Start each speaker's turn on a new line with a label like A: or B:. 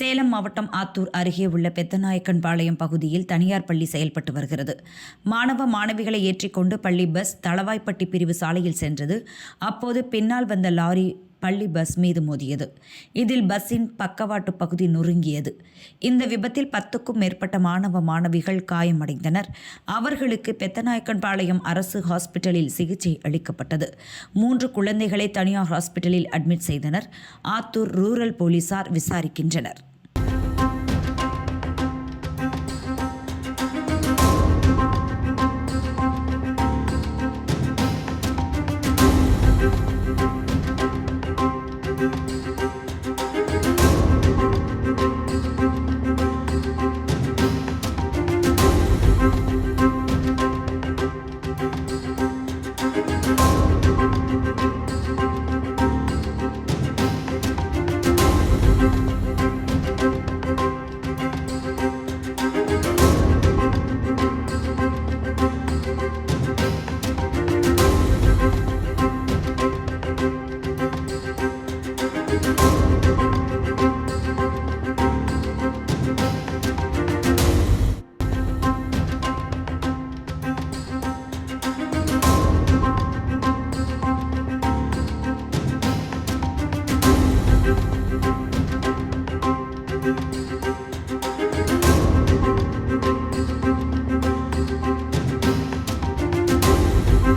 A: சேலம் மாவட்டம் ஆத்தூர் அருகே உள்ள பெத்தநாயக்கன்பாளையம் பகுதியில் தனியார் பள்ளி செயல்பட்டு வருகிறது. மாணவ மாணவிகளை ஏற்றிக்கொண்டு பள்ளி பஸ் தளவாய்ப்பட்டி பிரிவு சாலையில் சென்றது. அப்போது பின்னால் வந்த லாரி பள்ளி பஸ் மீது மோதியது. இதில் பஸ்ஸின் பக்கவாட்டு பகுதி நொறுங்கியது. இந்த விபத்தில் 10க்கும் மேற்பட்ட மாணவ மாணவிகள் காயமடைந்தனர். அவர்களுக்கு பெத்தநாயக்கன்பாளையம் அரசு ஹாஸ்பிட்டலில் சிகிச்சை அளிக்கப்பட்டது. 3 குழந்தைகளை தனியார் ஹாஸ்பிட்டலில் அட்மிட் செய்தனர். ஆத்தூர் ரூரல் போலீசார் விசாரிக்கின்றனர்.